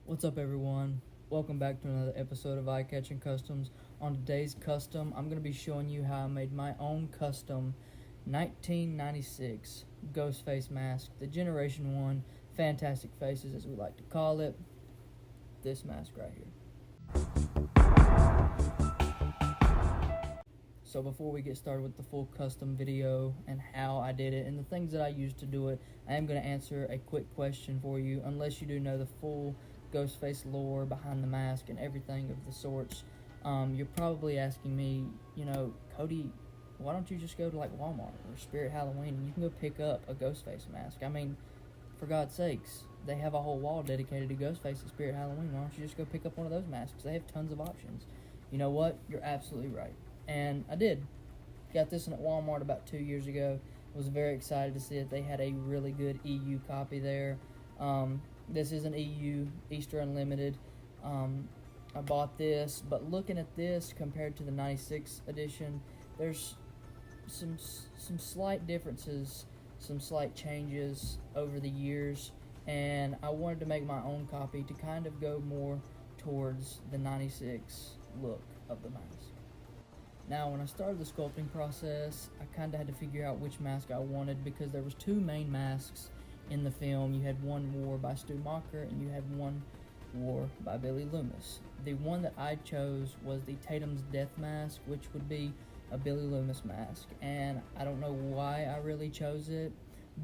What's up, everyone? Welcome back to another episode of Eye Catching Customs. On today's custom, I'm going to be showing you how I made my own custom 1996 Ghostface mask, the Generation 1 Fantastic Faces, as we like to call it. This mask right here. So before we get started with the full custom video and how I did it and the things that I used to do it, I am going to answer a quick question for you. Unless you do know the full Ghostface lore behind the mask and everything of the sorts, you're probably asking me, Cody, why don't you just go to like Walmart or Spirit Halloween and you can go pick up a Ghostface mask? I mean, for God's sakes, they have a whole wall dedicated to Ghostface at Spirit Halloween. Why don't you just go pick up one of those masks? They have tons of options. You know what? You're absolutely right. And I did. Got this one at Walmart about 2 years ago. Was very excited to see that they had a really good EU copy there. This is an EU, Easter Unlimited. I bought this, but looking at this compared to the 96 edition, there's some slight differences, some slight changes over the years, and I wanted to make my own copy to kind of go more towards the 96 look of the mask. Now, when I started the sculpting process, I kind of had to figure out which mask I wanted because there was two main masks in the film. You had one wore by Stu Macher and you had one wore by Billy Loomis. The one that I chose was the Tatum's Death mask, which would be a Billy Loomis mask. And I don't know why I really chose it,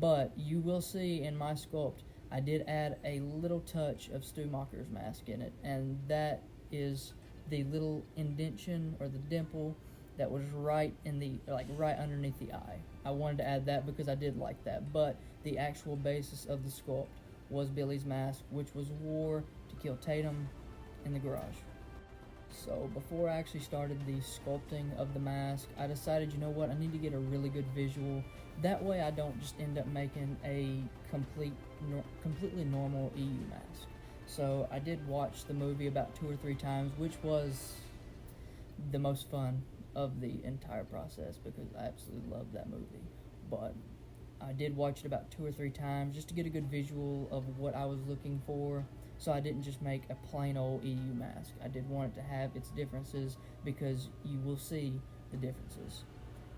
but you will see in my sculpt, I did add a little touch of Stu Macher's mask in it, and that is the little indentation or the dimple that was right underneath the eye. I wanted to add that because I did like that, but the actual basis of the sculpt was Billy's mask, which was wore to kill Tatum in the garage. So before I actually started the sculpting of the mask, I decided, you know what, I need to get a really good visual. That way I don't just end up making a completely normal EU mask. So I did watch the movie about 2 or 3 times, which was the most fun of the entire process because I absolutely loved that movie. But I did watch it about 2 or 3 times just to get a good visual of what I was looking for. So I didn't just make a plain old EU mask. I did want it to have its differences because you will see the differences.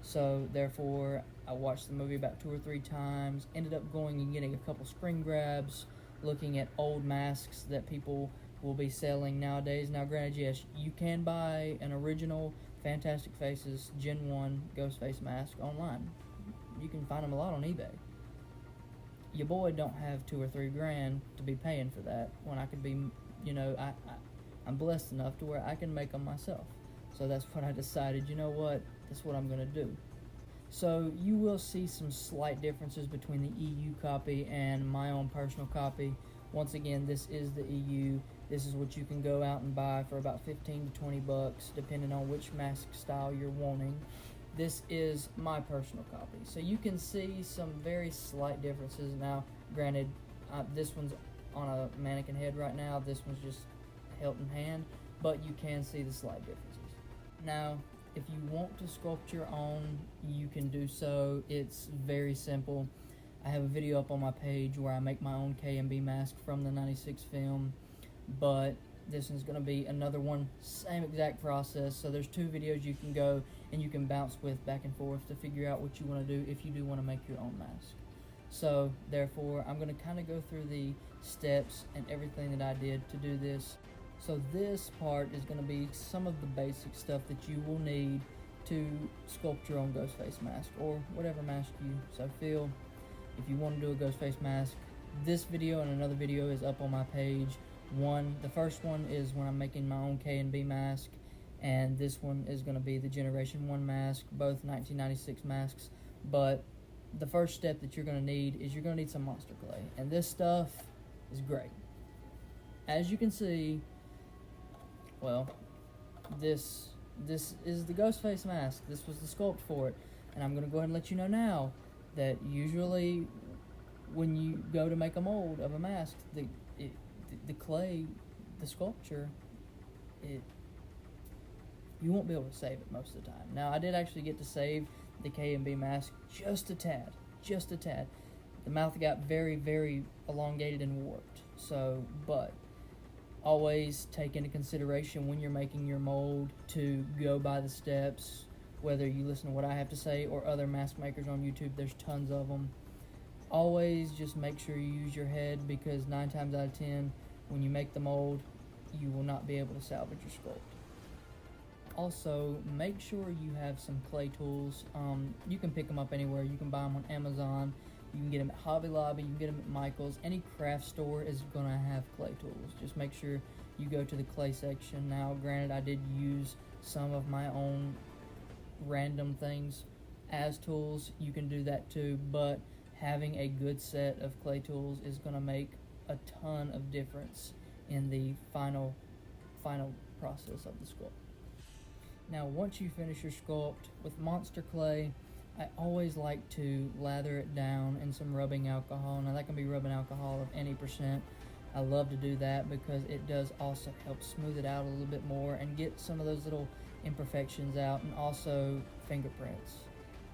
So therefore, I watched the movie about 2 or 3 times, ended up going and getting a couple screen grabs, looking at old masks that people will be selling nowadays. Now, granted, yes, you can buy an original Fantastic Faces Gen 1 Ghostface mask online. You can find them a lot on eBay. Your boy don't have $2 or $3 grand to be paying for that when I could be, I'm blessed enough to where I can make them myself. So that's what I decided, you know what, that's what I'm going to do. So you will see some slight differences between the EU copy and my own personal copy. Once again, this is the EU. This is what you can go out and buy for about 15 to 20 bucks, depending on which mask style you're wanting. This is my personal copy. So you can see some very slight differences. Now, granted, this one's on a mannequin head right now. This one's just held in hand, but you can see the slight differences. Now, if you want to sculpt your own, you can do so. It's very simple. I have a video up on my page where I make my own K&B mask from the 96 film, but this one's going to be another one, same exact process. So there's 2 videos you can go and you can bounce with back and forth to figure out what you want to do if you do want to make your own mask. So therefore, I'm going to kind of go through the steps and everything that I did to do this. So this part is going to be some of the basic stuff that you will need to sculpt your own Ghostface mask or whatever mask you so feel. If you want to do a Ghostface mask, this video and another video is up on my page. The first one is when I'm making my own K&B mask, and this one is going to be the Generation 1 mask, both 1996 masks. But the first step that you're going to need is you're going to need some monster clay, and this stuff is great. As you can see, well, this is the Ghostface mask. This was the sculpt for it, and I'm going to go ahead and let you know now that usually when you go to make a mold of a mask, the clay, the sculpture, you won't be able to save it most of the time. Now, I did actually get to save the K&B mask just a tad. The mouth got very, very elongated and warped. So, but Always take into consideration when you're making your mold to go by the steps, whether you listen to what I have to say or other mask makers on YouTube. There's tons of them. Always just make sure you use your head, because 9 times out of 10, when you make the mold, you will not be able to salvage your sculpt. Also, make sure you have some clay tools. You can pick them up anywhere. You can buy them on Amazon. You can get them at Hobby Lobby. You can get them at Michael's. Any craft store is going to have clay tools. Just make sure you go to the clay section. Now, granted, I did use some of my own random things as tools. You can do that too, but having a good set of clay tools is going to make a ton of difference in the final process of the sculpt. Now, once you finish your sculpt with monster clay, I always like to lather it down in some rubbing alcohol. Now, that can be rubbing alcohol of any percent. I love to do that because it does also help smooth it out a little bit more and get some of those little imperfections out, and also fingerprints.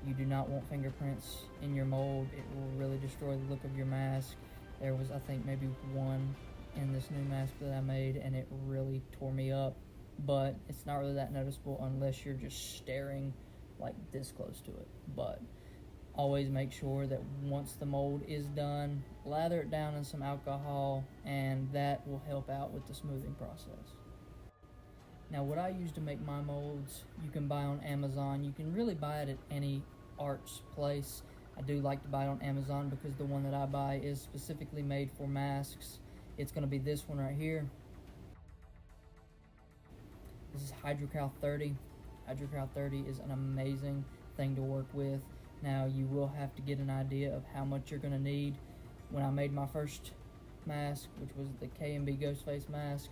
You do not want fingerprints in your mold. It will really destroy the look of your mask. There was, I think, maybe one in this new mask that I made, and it really tore me up. But it's not really that noticeable unless you're just staring like this close to it. But always make sure that once the mold is done, lather it down in some alcohol, and that will help out with the smoothing process. Now, what I use to make my molds, you can buy on Amazon. You can really buy it at any arts place. I do like to buy it on Amazon because the one that I buy is specifically made for masks. It's going to be this one right here. This is Hydrocal 30. Hydrocal 30 is an amazing thing to work with. Now, you will have to get an idea of how much you're going to need. When I made my first mask, which was the K&B Ghostface mask,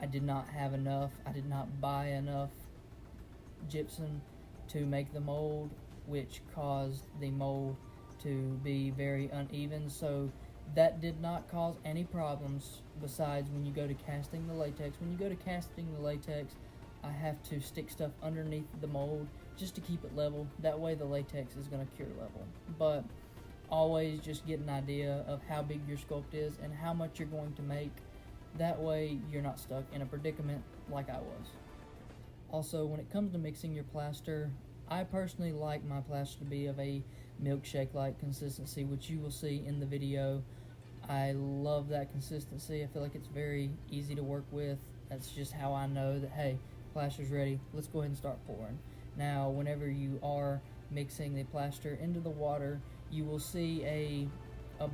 I did not have enough. I did not buy enough gypsum to make the mold, which caused the mold to be very uneven. So that did not cause any problems besides when you go to casting the latex. When you go to casting the latex, I have to stick stuff underneath the mold just to keep it level. That way the latex is going to cure level. But always just get an idea of how big your sculpt is and how much you're going to make. That way you're not stuck in a predicament like I was. Also, when it comes to mixing your plaster, I personally like my plaster to be of a milkshake-like consistency, which you will see in the video. I love that consistency. I feel like it's very easy to work with. That's just how I know that, hey, plaster's ready. Let's go ahead and start pouring. Now, whenever you are mixing the plaster into the water, you will see a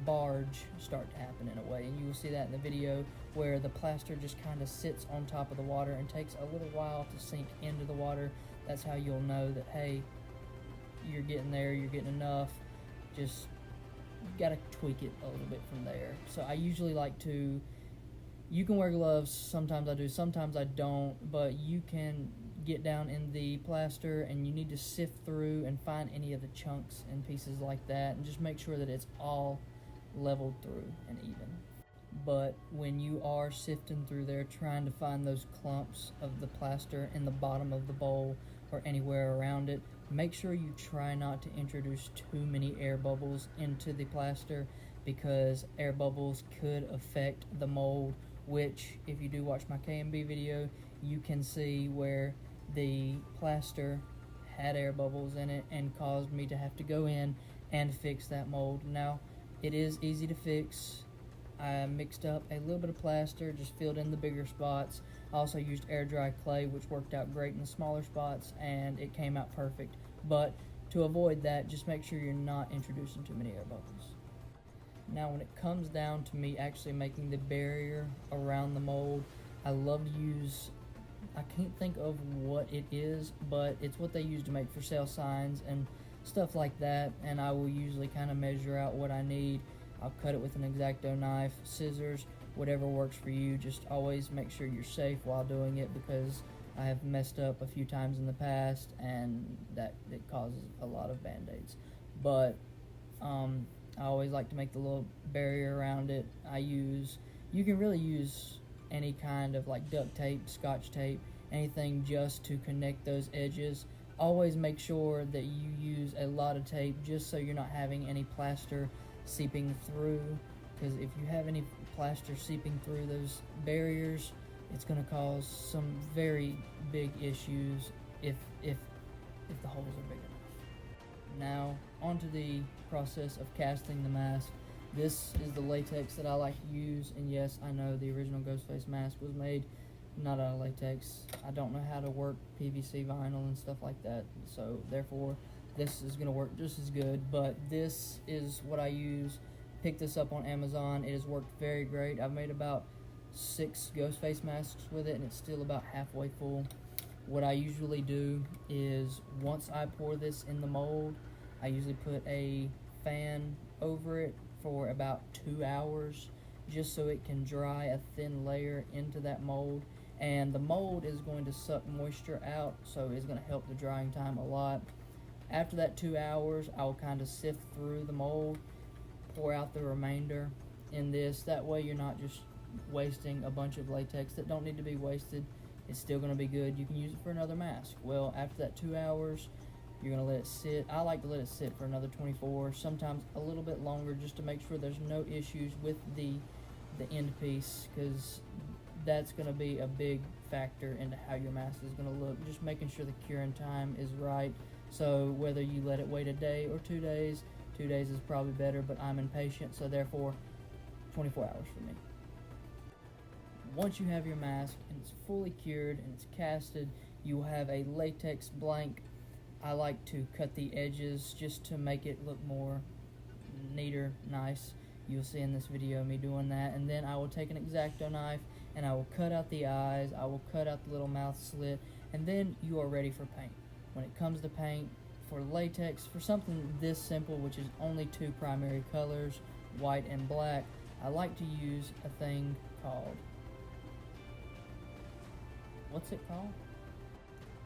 barge start to happen in a way, and you will see that in the video where the plaster just kind of sits on top of the water and takes a little while to sink into the water. That's how you'll know that, hey, you're getting there, you're getting enough. Just gotta tweak it a little bit from there. So I usually like to, you can wear gloves, sometimes I do, sometimes I don't, but you can get down in the plaster and you need to sift through and find any of the chunks and pieces like that, and just make sure that it's all leveled through and even. But when you are sifting through there trying to find those clumps of the plaster in the bottom of the bowl or anywhere around it, make sure you try not to introduce too many air bubbles into the plaster, because air bubbles could affect the mold, which if you do watch my K&B video, you can see where the plaster had air bubbles in it and caused me to have to go in and fix that mold. Now, it is easy to fix. I mixed up a little bit of plaster, just filled in the bigger spots. I also used air dry clay, which worked out great in the smaller spots, and it came out perfect. But to avoid that, just make sure you're not introducing too many air bubbles. Now, when it comes down to me actually making the barrier around the mold, I love to use, I can't think of what it is, but it's what they use to make for sale signs and stuff like that, and I will usually kind of measure out what I need. I'll cut it with an X-Acto knife, scissors, whatever works for you. Just always make sure you're safe while doing it, because I have messed up a few times in the past, and that it causes a lot of band-aids. But I always like to make the little barrier around it. You can really use any kind of like duct tape, scotch tape, anything just to connect those edges. Always make sure that you use a lot of tape just so you're not having any plaster seeping through because if you have any plaster seeping through those barriers, it's going to cause some very big issues if the holes are big enough. Now, onto the process of casting the mask. This is the latex that I like to use, and yes, I know the original Ghostface mask was made not out of latex. I don't know how to work PVC vinyl and stuff like that, so therefore this is going to work just as good, but this is what I use. Picked this up on Amazon. It has worked very great. I've made about 6 Ghostface masks with it, and it's still about halfway full. What I usually do is, once I pour this in the mold, I usually put a fan over it for about 2 hours, just so it can dry a thin layer into that mold. And the mold is going to suck moisture out, so it's going to help the drying time a lot. After that 2 hours, I'll kind of sift through the mold, pour out the remainder in this. That way you're not just wasting a bunch of latex that don't need to be wasted. It's still going to be good. You can use it for another mask. Well, after that 2 hours, you're going to let it sit. I like to let it sit for another 24, sometimes a little bit longer, just to make sure there's no issues with the end piece, because that's going to be a big factor into how your mask is going to look. Just making sure the curing time is right. So whether you let it wait a day or 2 days, 2 days is probably better, but I'm impatient, so therefore 24 hours for me. Once you have your mask and it's fully cured and it's casted, you will have a latex blank. I like to cut the edges just to make it look more neater, nice. You'll see in this video me doing that, and then I will take an X-Acto knife and I will cut out the eyes, I will cut out the little mouth slit, and then you are ready for paint. When it comes to paint, for latex, for something this simple, which is only 2 primary colors, white and black, I like to use a thing called, what's it called?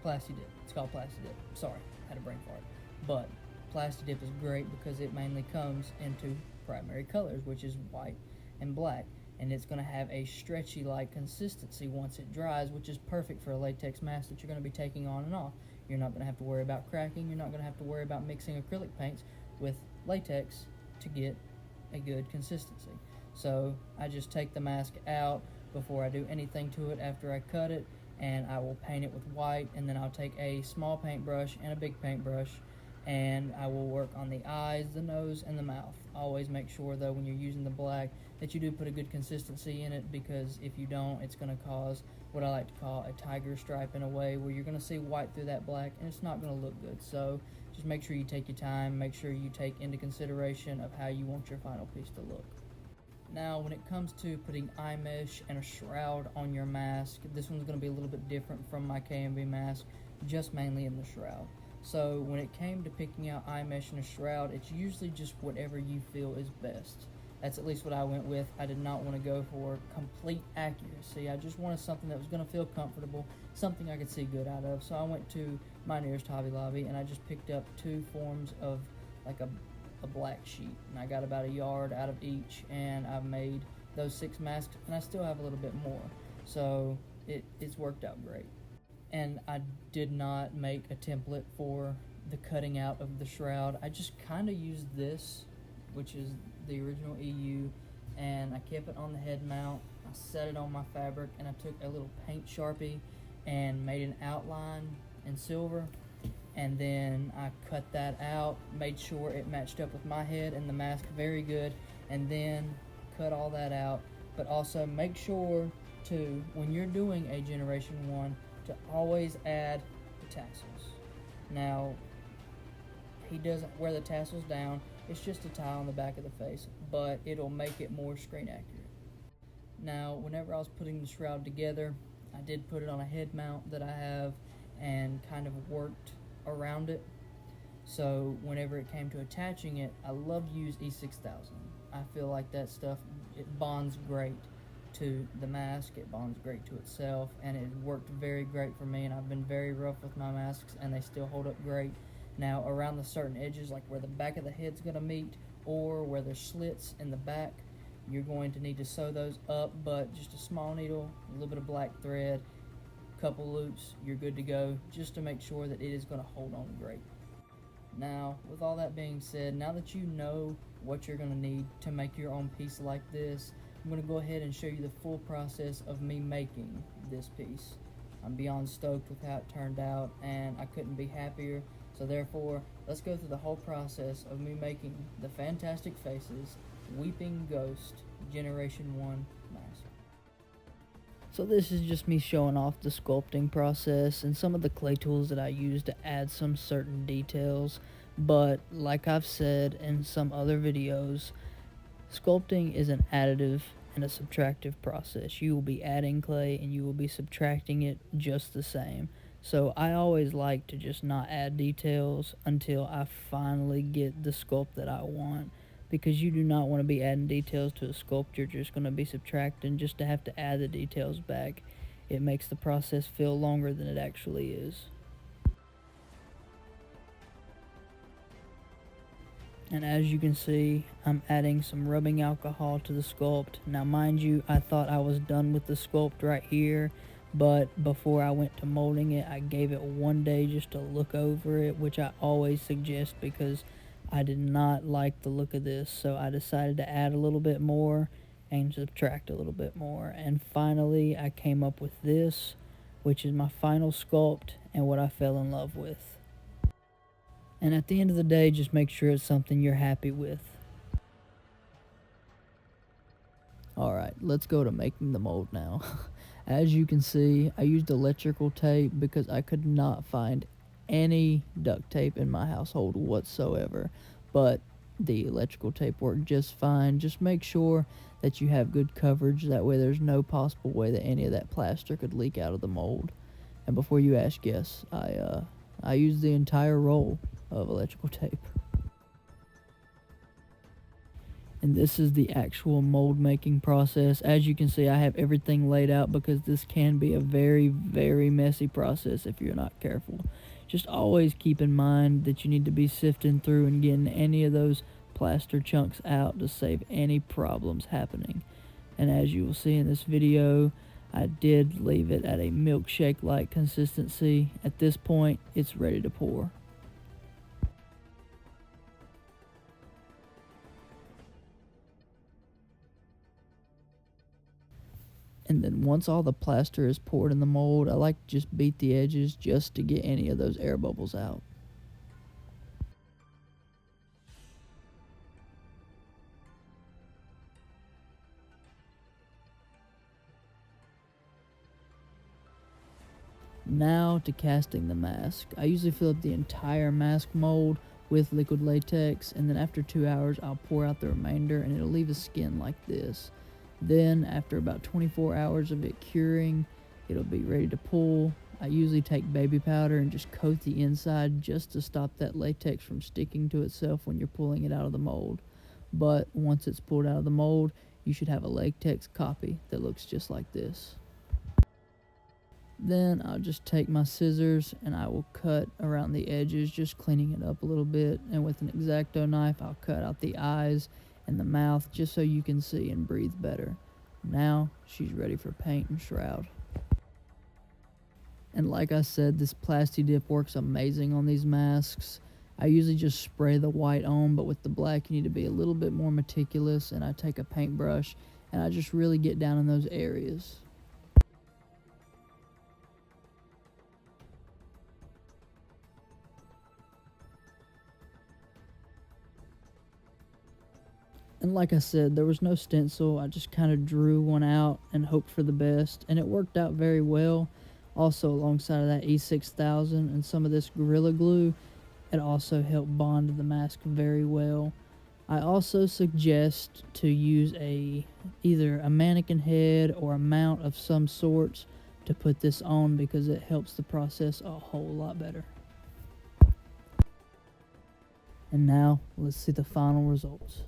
Plasti Dip. It's called Plasti Dip. Sorry, had a brain fart. But Plasti Dip is great because it mainly comes in 2 primary colors, which is white and black, and it's going to have a stretchy like consistency once it dries, which is perfect for a latex mask that you're going to be taking on and off. You're not going to have to worry about cracking. You're not going to have to worry about mixing acrylic paints with latex to get a good consistency. So I just take the mask out before I do anything to it after I cut it, and I will paint it with white, and then I'll take a small paintbrush and a big paintbrush, and I will work on the eyes, the nose, and the mouth. Always make sure, though, when you're using the black, that you do put a good consistency in it, because if you don't, it's going to cause what I like to call a tiger stripe, in a way where you're going to see white through that black, and it's not going to look good. So just make sure you take your time, make sure you take into consideration of how you want your final piece to look. Now, when it comes to putting eye mesh and a shroud on your mask, this one's going to be a little bit different from my KMV mask, just mainly in the shroud. So when it came to picking out eye mesh and a shroud, it's usually just whatever you feel is best. That's at least what I went with. I did not want to go for complete accuracy. I just wanted something that was going to feel comfortable, something I could see good out of. So I went to my nearest Hobby Lobby, and I just picked up 2 forms of like a black sheet, and I got about a yard out of each, and I've made those 6 masks, and I still have a little bit more, so it's worked out great. And I did not make a template for the cutting out of the shroud. I just kind of used this, which is the original EU, and I kept it on the head mount. I set it on my fabric, and I took a little paint Sharpie and made an outline in silver, and then I cut that out, made sure it matched up with my head and the mask very good, and then cut all that out. But also make sure to, when you're doing a Generation 1, to always add the tassels. Now, he doesn't wear the tassels down, it's just a tie on the back of the face, but it'll make it more screen accurate. Now, whenever I was putting the shroud together, I did put it on a head mount that I have and kind of worked around it. So whenever it came to attaching it, I love to use E6000. I feel like that stuff, it bonds great to the mask, it bonds great to itself, and it worked very great for me, and I've been very rough with my masks and they still hold up great. Now, around the certain edges, like where the back of the head's going to meet, or where there's slits in the back, you're going to need to sew those up, but just a small needle, a little bit of black thread, couple loops, you're good to go, just to make sure that it is going to hold on great. Now, with all that being said, now that you know what you're going to need to make your own piece like this. I'm going to go ahead and show you the full process of me making this piece. I'm beyond stoked with how it turned out, and I couldn't be happier. So therefore, let's go through the whole process of me making the Fantastic Faces Weeping Ghost Generation 1 mask. So this is just me showing off the sculpting process and some of the clay tools that I use to add some certain details. But like I've said in some other videos, sculpting is an additive and a subtractive process. You will be adding clay and you will be subtracting it just the same. So I always like to just not add details until I finally get the sculpt that I want, because you do not want to be adding details to a sculpt you're just going to be subtracting just to have to add the details back. It makes the process feel longer than it actually is. And as you can see, I'm adding some rubbing alcohol to the sculpt. Now mind you, I thought I was done with the sculpt right here, but before I went to molding it, I gave it 1 day just to look over it, which I always suggest because I did not like the look of this. So I decided to add a little bit more and subtract a little bit more. And finally, I came up with this, which is my final sculpt and what I fell in love with. And at the end of the day, just make sure it's something you're happy with. Alright, let's go to making the mold now. As you can see, I used electrical tape because I could not find any duct tape in my household whatsoever. But the electrical tape worked just fine. Just make sure that you have good coverage. That way there's no possible way that any of that plaster could leak out of the mold. And before you ask, yes, I used the entire roll of electrical tape. And this is the actual mold making process. As you can see, I have everything laid out because this can be a very, very messy process if you're not careful. Just always keep in mind that you need to be sifting through and getting any of those plaster chunks out to save any problems happening. And as you will see in this video, I did leave it at a milkshake-like consistency. At this point, it's ready to pour. And then once all the plaster is poured in the mold, I like to just beat the edges just to get any of those air bubbles out. Now to casting the mask. I usually fill up the entire mask mold with liquid latex, and then after 2 hours I'll pour out the remainder and it'll leave a skin like this. Then after about 24 hours of it curing, it'll be ready to pull. I usually take baby powder and just coat the inside just to stop that latex from sticking to itself when you're pulling it out of the mold. But once it's pulled out of the mold, you should have a latex copy that looks just like this. Then I'll just take my scissors and I will cut around the edges, just cleaning it up a little bit. And with an X-Acto knife, I'll cut out the eyes and the mouth just so you can see and breathe better. Now she's ready for paint and shroud. And like I said, this Plasti Dip works amazing on these masks. I usually just spray the white on, but with the black you need to be a little bit more meticulous, and I take a paintbrush and I just really get down in those areas. And like I said, there was no stencil. I just kind of drew one out and hoped for the best, and it worked out very well. Also, alongside of that E6000 and some of this Gorilla Glue, it also helped bond the mask very well. I also suggest to use either a mannequin head or a mount of some sorts to put this on, because it helps the process a whole lot better. And now, let's see the final results.